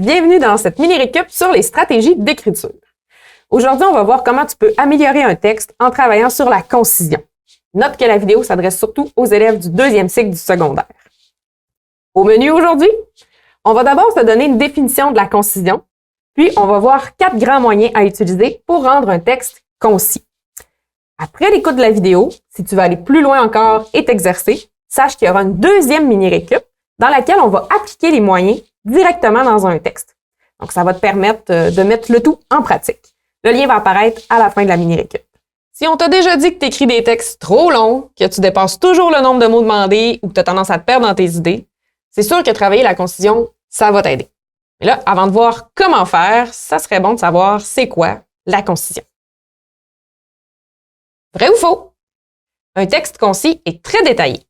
Bienvenue dans cette mini-récup sur les stratégies d'écriture. Aujourd'hui, on va voir comment tu peux améliorer un texte en travaillant sur la concision. Note que la vidéo s'adresse surtout aux élèves du deuxième cycle du secondaire. Au menu aujourd'hui, on va d'abord se donner une définition de la concision, puis on va voir 4 grands moyens à utiliser pour rendre un texte concis. Après l'écoute de la vidéo, si tu veux aller plus loin encore et t'exercer, sache qu'il y aura une deuxième mini-récup dans laquelle on va appliquer les moyens directement dans un texte. Donc, ça va te permettre de mettre le tout en pratique. Le lien va apparaître à la fin de la mini-récup. Si on t'a déjà dit que tu écris des textes trop longs, que tu dépasses toujours le nombre de mots demandés ou que tu as tendance à te perdre dans tes idées, c'est sûr que travailler la concision, ça va t'aider. Mais là, avant de voir comment faire, ça serait bon de savoir c'est quoi la concision. Vrai ou faux? Un texte concis est très détaillé.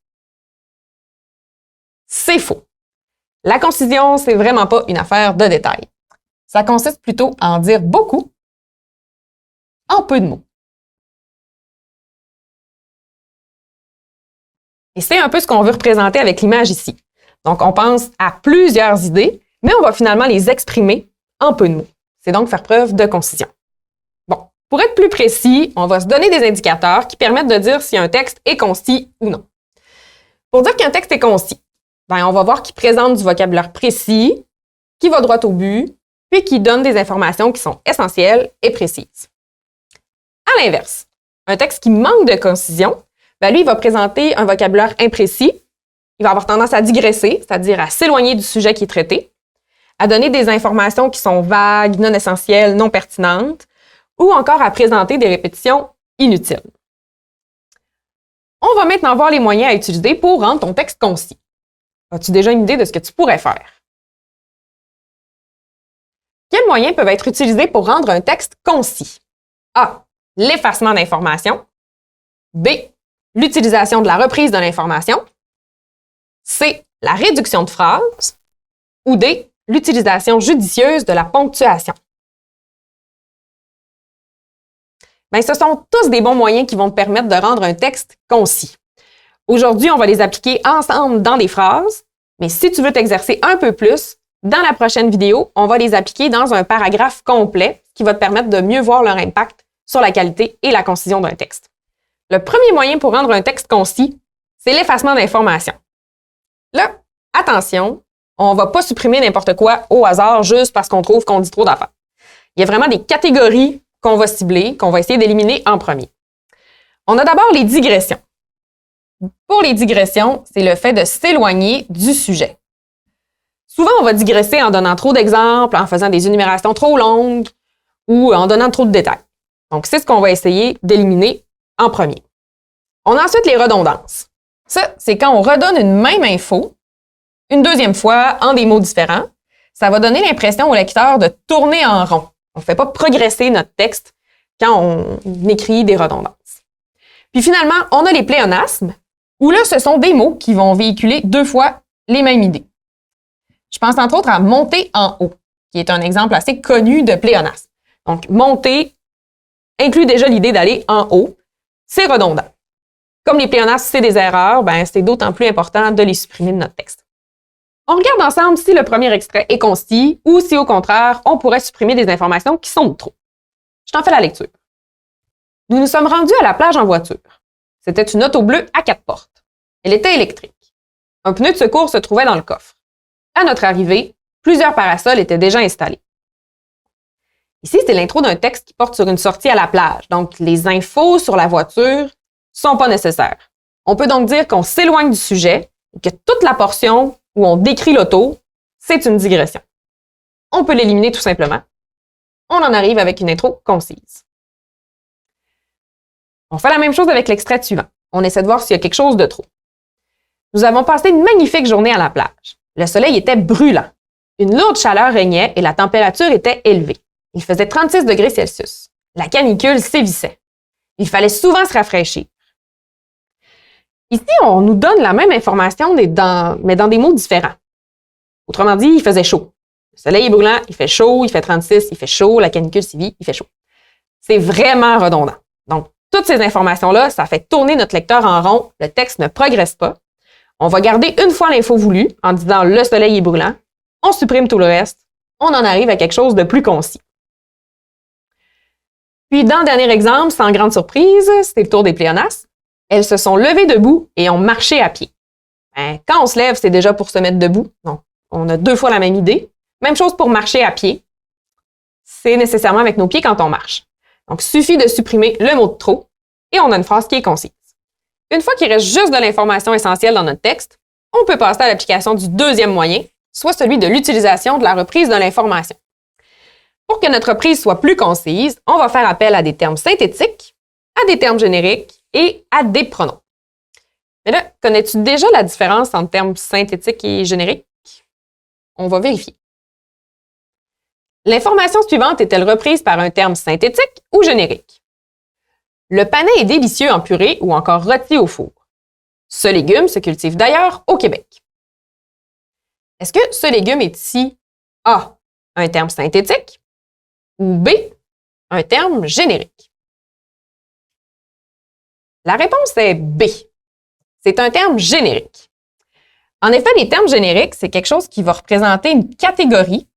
C'est faux. La concision, c'est vraiment pas une affaire de détails. Ça consiste plutôt à en dire beaucoup en peu de mots. Et c'est un peu ce qu'on veut représenter avec l'image ici. Donc, on pense à plusieurs idées, mais on va finalement les exprimer en peu de mots. C'est donc faire preuve de concision. Bon, pour être plus précis, on va se donner des indicateurs qui permettent de dire si un texte est concis ou non. Pour dire qu'un texte est concis, on va voir qu'il présente du vocabulaire précis, qui va droit au but, puis qui donne des informations qui sont essentielles et précises. À l'inverse, un texte qui manque de concision, lui, il va présenter un vocabulaire imprécis, il va avoir tendance à digresser, c'est-à-dire à s'éloigner du sujet qui est traité, à donner des informations qui sont vagues, non essentielles, non pertinentes, ou encore à présenter des répétitions inutiles. On va maintenant voir les moyens à utiliser pour rendre ton texte concis. As-tu déjà une idée de ce que tu pourrais faire? Quels moyens peuvent être utilisés pour rendre un texte concis? A. L'effacement d'informations. B. L'utilisation de la reprise de l'information. C. La réduction de phrases. Ou D. L'utilisation judicieuse de la ponctuation. Ce sont tous des bons moyens qui vont te permettre de rendre un texte concis. Aujourd'hui, on va les appliquer ensemble dans des phrases, mais si tu veux t'exercer un peu plus, dans la prochaine vidéo, on va les appliquer dans un paragraphe complet qui va te permettre de mieux voir leur impact sur la qualité et la concision d'un texte. Le premier moyen pour rendre un texte concis, c'est l'effacement d'informations. Là, attention, on ne va pas supprimer n'importe quoi au hasard juste parce qu'on trouve qu'on dit trop d'affaires. Il y a vraiment des catégories qu'on va cibler, qu'on va essayer d'éliminer en premier. On a d'abord les digressions. Pour les digressions, c'est le fait de s'éloigner du sujet. Souvent, on va digresser en donnant trop d'exemples, en faisant des énumérations trop longues ou en donnant trop de détails. Donc, c'est ce qu'on va essayer d'éliminer en premier. On a ensuite les redondances. Ça, c'est quand on redonne une même info, une deuxième fois, en des mots différents. Ça va donner l'impression au lecteur de tourner en rond. On ne fait pas progresser notre texte quand on écrit des redondances. Puis finalement, on a les pléonasmes, où là, ce sont des mots qui vont véhiculer 2 fois les mêmes idées. Je pense entre autres à monter en haut, qui est un exemple assez connu de pléonasme. Donc, monter inclut déjà l'idée d'aller en haut. C'est redondant. Comme les pléonasmes, c'est des erreurs, c'est d'autant plus important de les supprimer de notre texte. On regarde ensemble si le premier extrait est concis ou si, au contraire, on pourrait supprimer des informations qui sont de trop. Je t'en fais la lecture. Nous nous sommes rendus à la plage en voiture. C'était une auto bleue à 4 portes. Elle était électrique. Un pneu de secours se trouvait dans le coffre. À notre arrivée, plusieurs parasols étaient déjà installés. Ici, c'est l'intro d'un texte qui porte sur une sortie à la plage. Donc, les infos sur la voiture ne sont pas nécessaires. On peut donc dire qu'on s'éloigne du sujet et que toute la portion où on décrit l'auto, c'est une digression. On peut l'éliminer tout simplement. On en arrive avec une intro concise. On fait la même chose avec l'extrait suivant. On essaie de voir s'il y a quelque chose de trop. Nous avons passé une magnifique journée à la plage. Le soleil était brûlant. Une lourde chaleur régnait et la température était élevée. Il faisait 36 degrés Celsius. La canicule sévissait. Il fallait souvent se rafraîchir. Ici, on nous donne la même information, mais dans des mots différents. Autrement dit, il faisait chaud. Le soleil est brûlant, il fait chaud, il fait 36, il fait chaud, la canicule sévit, il fait chaud. C'est vraiment redondant. Donc, toutes ces informations-là, ça fait tourner notre lecteur en rond, le texte ne progresse pas. On va garder une fois l'info voulue en disant « le soleil est brûlant », on supprime tout le reste on en arrive à quelque chose de plus concis. Puis, dans le dernier exemple, sans grande surprise, c'était le tour des pléonasmes. Elles se sont levées debout et ont marché à pied. Quand on se lève, c'est déjà pour se mettre debout. Donc, on a 2 fois la même idée. Même chose pour marcher à pied. C'est nécessairement avec nos pieds quand on marche. Donc, il suffit de supprimer le mot de trop et on a une phrase qui est concise. Une fois qu'il reste juste de l'information essentielle dans notre texte, on peut passer à l'application du deuxième moyen, soit celui de l'utilisation de la reprise de l'information. Pour que notre reprise soit plus concise, on va faire appel à des termes synthétiques, à des termes génériques et à des pronoms. Mais là, connais-tu déjà la différence entre termes synthétiques et génériques? On va vérifier. L'information suivante est-elle reprise par un terme synthétique ou générique? Le panais est délicieux en purée ou encore rôti au four. Ce légume se cultive d'ailleurs au Québec. Est-ce que ce légume est ici A, un terme synthétique ou B, un terme générique? La réponse est B. C'est un terme générique. En effet, les termes génériques, c'est quelque chose qui va représenter une catégorie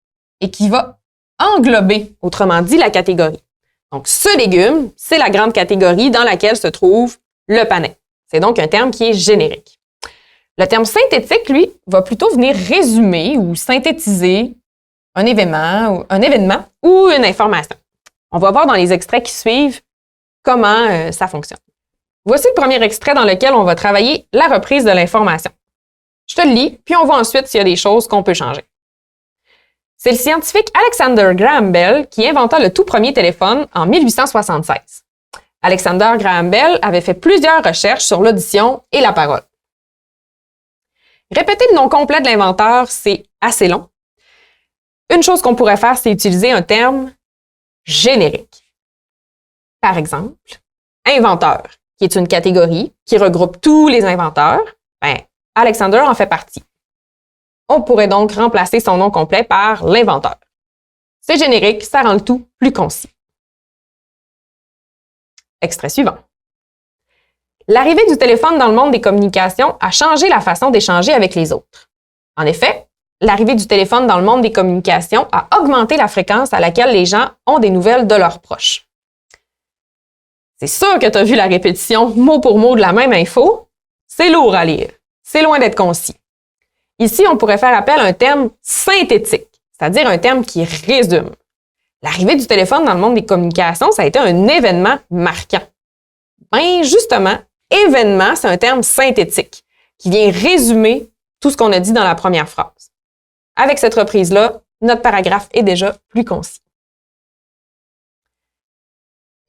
et qui va englober, autrement dit, la catégorie. Donc, ce légume, c'est la grande catégorie dans laquelle se trouve le panais. C'est donc un terme qui est générique. Le terme synthétique, lui, va plutôt venir résumer ou synthétiser un événement ou une information. On va voir dans les extraits qui suivent comment ça fonctionne. Voici le premier extrait dans lequel on va travailler la reprise de l'information. Je te le lis, puis on voit ensuite s'il y a des choses qu'on peut changer. C'est le scientifique Alexander Graham Bell qui inventa le tout premier téléphone en 1876. Alexander Graham Bell avait fait plusieurs recherches sur l'audition et la parole. Répéter le nom complet de l'inventeur, c'est assez long. Une chose qu'on pourrait faire, c'est utiliser un terme générique. Par exemple, inventeur, qui est une catégorie qui regroupe tous les inventeurs. Alexander en fait partie. On pourrait donc remplacer son nom complet par l'inventeur. C'est générique, ça rend le tout plus concis. Extrait suivant. L'arrivée du téléphone dans le monde des communications a changé la façon d'échanger avec les autres. En effet, l'arrivée du téléphone dans le monde des communications a augmenté la fréquence à laquelle les gens ont des nouvelles de leurs proches. C'est sûr que tu as vu la répétition mot pour mot de la même info. C'est lourd à lire. C'est loin d'être concis. Ici, on pourrait faire appel à un terme synthétique, c'est-à-dire un terme qui résume. L'arrivée du téléphone dans le monde des communications, ça a été un événement marquant. Justement, événement, c'est un terme synthétique qui vient résumer tout ce qu'on a dit dans la première phrase. Avec cette reprise-là, notre paragraphe est déjà plus concis.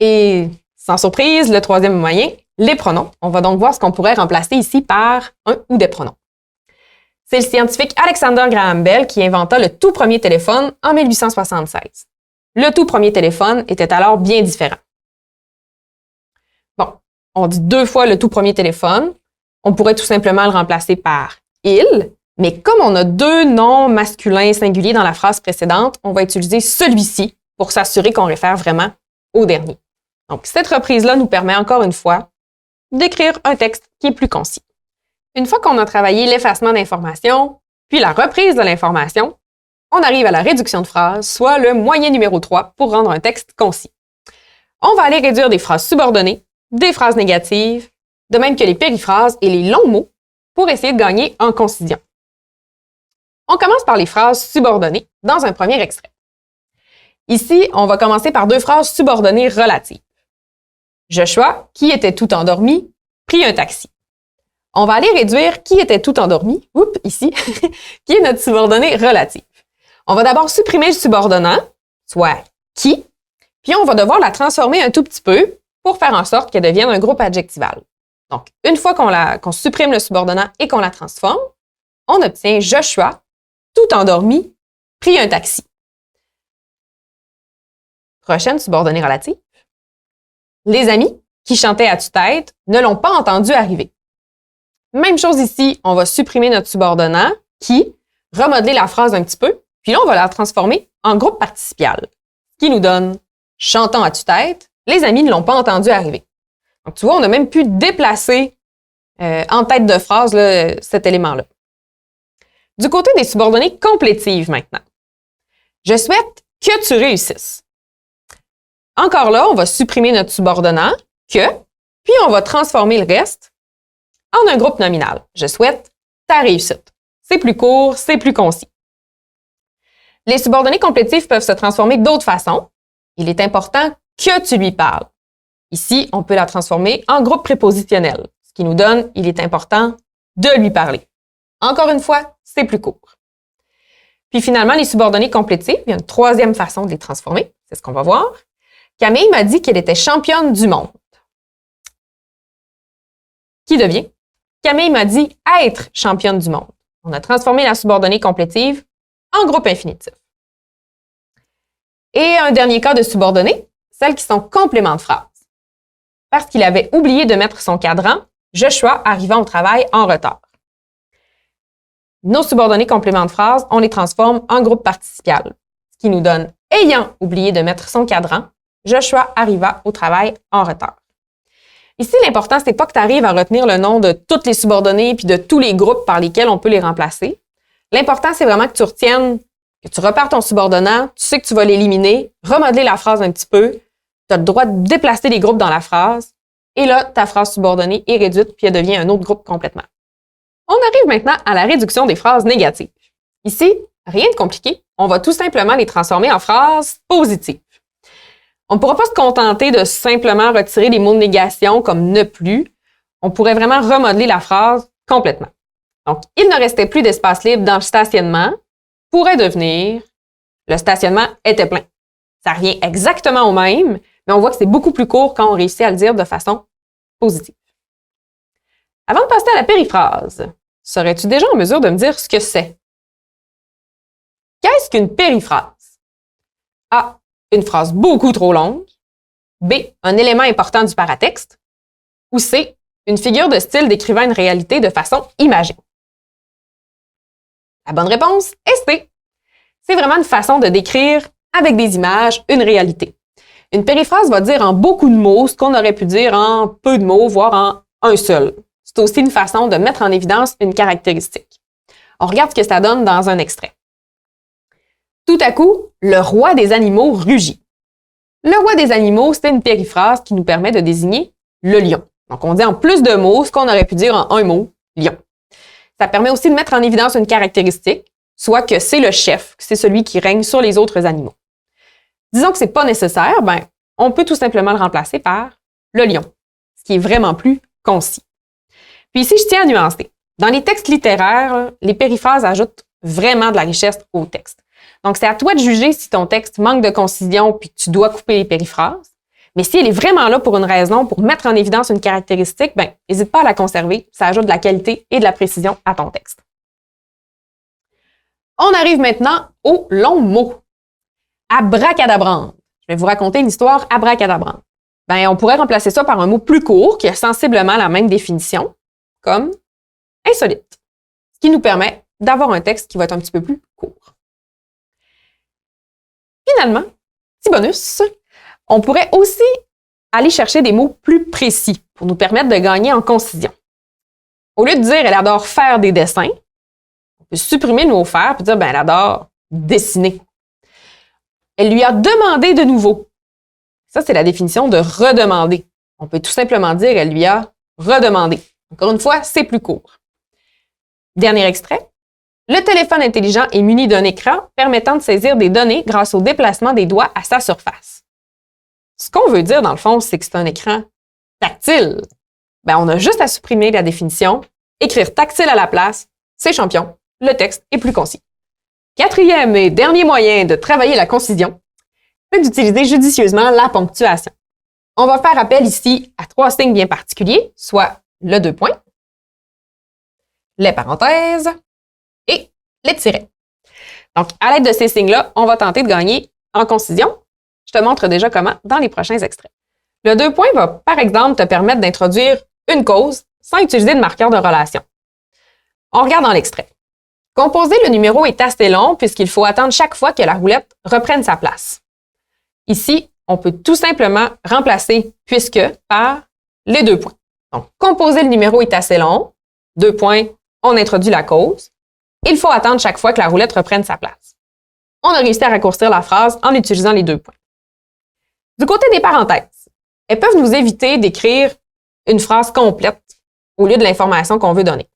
Et sans surprise, le troisième moyen, les pronoms. On va donc voir ce qu'on pourrait remplacer ici par un ou des pronoms. C'est le scientifique Alexander Graham Bell qui inventa le tout premier téléphone en 1876. Le tout premier téléphone était alors bien différent. Bon, on dit 2 fois le tout premier téléphone. On pourrait tout simplement le remplacer par « il », mais comme on a 2 noms masculins singuliers dans la phrase précédente, on va utiliser celui-ci pour s'assurer qu'on réfère vraiment au dernier. Donc, cette reprise-là nous permet encore une fois d'écrire un texte qui est plus concis. Une fois qu'on a travaillé l'effacement d'informations, puis la reprise de l'information, on arrive à la réduction de phrases, soit le moyen numéro 3 pour rendre un texte concis. On va aller réduire des phrases subordonnées, des phrases négatives, de même que les périphrases et les longs mots pour essayer de gagner en concision. On commence par les phrases subordonnées dans un premier extrait. Ici, on va commencer par 2 phrases subordonnées relatives. Joshua, qui était tout endormi, prit un taxi. On va aller réduire qui était tout endormi, ici, qui est notre subordonné relatif. On va d'abord supprimer le subordonnant, soit qui, puis on va devoir la transformer un tout petit peu pour faire en sorte qu'elle devienne un groupe adjectival. Donc, une fois qu'on supprime le subordonnant et qu'on la transforme, on obtient Joshua, tout endormi, prit un taxi. Prochaine subordonnée relative. Les amis qui chantaient à tue-tête ne l'ont pas entendu arriver. Même chose ici, on va supprimer notre subordonnant qui, remodeler la phrase un petit peu, puis là, on va la transformer en groupe participial, qui nous donne « chantant à tue-tête, les amis ne l'ont pas entendu arriver ». Donc, tu vois, on a même pu déplacer en tête de phrase là, cet élément-là. Du côté des subordonnées complétives maintenant. Je souhaite que tu réussisses. Encore là, on va supprimer notre subordonnat, que, puis on va transformer le reste en un groupe nominal. Je souhaite ta réussite. C'est plus court, c'est plus concis. Les subordonnés complétifs peuvent se transformer d'autres façons. Il est important que tu lui parles. Ici, on peut la transformer en groupe prépositionnel, ce qui nous donne « il est important de lui parler ». Encore une fois, c'est plus court. Puis finalement, les subordonnés complétifs, il y a une troisième façon de les transformer. C'est ce qu'on va voir. Camille m'a dit qu'elle était championne du monde. Qui devient? Camille m'a dit être championne du monde. On a transformé la subordonnée complétive en groupe infinitif. Et un dernier cas de subordonnées, celles qui sont compléments de phrase. Parce qu'il avait oublié de mettre son cadran, Joshua arriva au travail en retard. Nos subordonnés compléments de phrase, on les transforme en groupe participial, ce qui nous donne « ayant oublié de mettre son cadran, Joshua arriva au travail en retard ». Ici, l'important, c'est pas que tu arrives à retenir le nom de toutes les subordonnées puis de tous les groupes par lesquels on peut les remplacer. L'important, c'est vraiment que tu retiennes, que tu repères ton subordonnat, tu sais que tu vas l'éliminer, remodeler la phrase un petit peu, tu as le droit de déplacer les groupes dans la phrase, et là, ta phrase subordonnée est réduite puis elle devient un autre groupe complètement. On arrive maintenant à la réduction des phrases négatives. Ici, rien de compliqué, on va tout simplement les transformer en phrases positives. On ne pourra pas se contenter de simplement retirer les mots de négation comme ne plus. On pourrait vraiment remodeler la phrase complètement. Donc, il ne restait plus d'espace libre dans le stationnement pourrait devenir le stationnement était plein. Ça revient exactement au même, mais on voit que c'est beaucoup plus court quand on réussit à le dire de façon positive. Avant de passer à la périphrase, serais-tu déjà en mesure de me dire ce que c'est? Qu'est-ce qu'une périphrase? A. Une phrase beaucoup trop longue. B. Un élément important du paratexte. Ou C. Une figure de style décrivant une réalité de façon imagée. La bonne réponse est C. C'est vraiment une façon de décrire avec des images une réalité. Une périphrase va dire en beaucoup de mots ce qu'on aurait pu dire en peu de mots, voire en un seul. C'est aussi une façon de mettre en évidence une caractéristique. On regarde ce que ça donne dans un extrait. Tout à coup, le roi des animaux rugit. Le roi des animaux, c'est une périphrase qui nous permet de désigner le lion. Donc, on dit en plus de mots ce qu'on aurait pu dire en un mot, lion. Ça permet aussi de mettre en évidence une caractéristique, soit que c'est le chef, que c'est celui qui règne sur les autres animaux. Disons que c'est pas nécessaire, on peut tout simplement le remplacer par le lion, ce qui est vraiment plus concis. Puis ici, je tiens à nuancer. Dans les textes littéraires, les périphrases ajoutent vraiment de la richesse au texte. Donc, c'est à toi de juger si ton texte manque de concision puis que tu dois couper les périphrases. Mais si elle est vraiment là pour une raison, pour mettre en évidence une caractéristique, n'hésite pas à la conserver. Ça ajoute de la qualité et de la précision à ton texte. On arrive maintenant au long mot. Abracadabrante. Je vais vous raconter une histoire abracadabrante. On pourrait remplacer ça par un mot plus court qui a sensiblement la même définition, comme insolite, ce qui nous permet d'avoir un texte qui va être un petit peu plus court. Finalement, petit bonus, on pourrait aussi aller chercher des mots plus précis pour nous permettre de gagner en concision. Au lieu de dire « elle adore faire des dessins », on peut supprimer le mot « faire » et dire « elle adore dessiner ». Elle lui a demandé de nouveau. Ça, c'est la définition de redemander. On peut tout simplement dire « elle lui a redemandé ». Encore une fois, c'est plus court. Dernier extrait. Le téléphone intelligent est muni d'un écran permettant de saisir des données grâce au déplacement des doigts à sa surface. Ce qu'on veut dire, dans le fond, c'est que c'est un écran tactile. On a juste à supprimer la définition, écrire tactile à la place, c'est champion, le texte est plus concis. Quatrième et dernier moyen de travailler la concision, c'est d'utiliser judicieusement la ponctuation. On va faire appel ici à 3 signes bien particuliers, soit le 2 points, les parenthèses et les tirets. Donc, à l'aide de ces signes-là, on va tenter de gagner en concision. Je te montre déjà comment dans les prochains extraits. Le 2 points va, par exemple, te permettre d'introduire une cause sans utiliser de marqueur de relation. On regarde dans l'extrait. Composer le numéro est assez long puisqu'il faut attendre chaque fois que la roulette reprenne sa place. Ici, on peut tout simplement remplacer « puisque » par les 2 points. Donc, composer le numéro est assez long. 2 points, on introduit la cause. Il faut attendre chaque fois que la roulette reprenne sa place. on a réussi à raccourcir la phrase en utilisant les 2 points. Du côté des parenthèses, elles peuvent nous éviter d'écrire une phrase complète au lieu de l'information qu'on veut donner.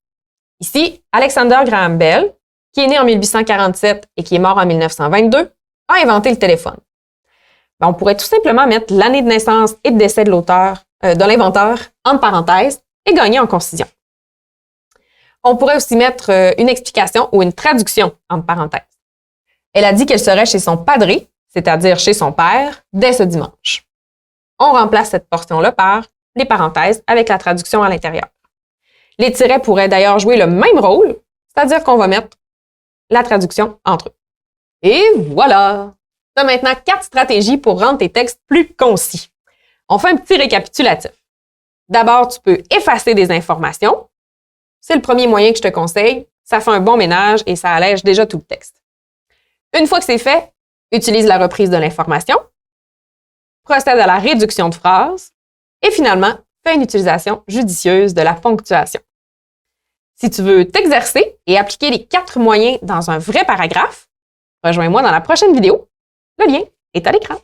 Ici, Alexander Graham Bell, qui est né en 1847 et qui est mort en 1922, a inventé le téléphone. On pourrait tout simplement mettre l'année de naissance et de décès de l'inventeur entre parenthèses et gagner en concision. On pourrait aussi mettre une explication ou une traduction entre parenthèses. Elle a dit qu'elle serait chez son padré, c'est-à-dire chez son père, dès ce dimanche. On remplace cette portion-là par les parenthèses avec la traduction à l'intérieur. Les tirets pourraient d'ailleurs jouer le même rôle, c'est-à-dire qu'on va mettre la traduction entre eux. Et voilà! Tu as maintenant 4 stratégies pour rendre tes textes plus concis. On fait un petit récapitulatif. D'abord, tu peux effacer des informations. C'est le premier moyen que je te conseille. Ça fait un bon ménage et ça allège déjà tout le texte. Une fois que c'est fait, utilise la reprise de l'information, procède à la réduction de phrases et finalement, fais une utilisation judicieuse de la ponctuation. Si tu veux t'exercer et appliquer les 4 moyens dans un vrai paragraphe, rejoins-moi dans la prochaine vidéo. Le lien est à l'écran.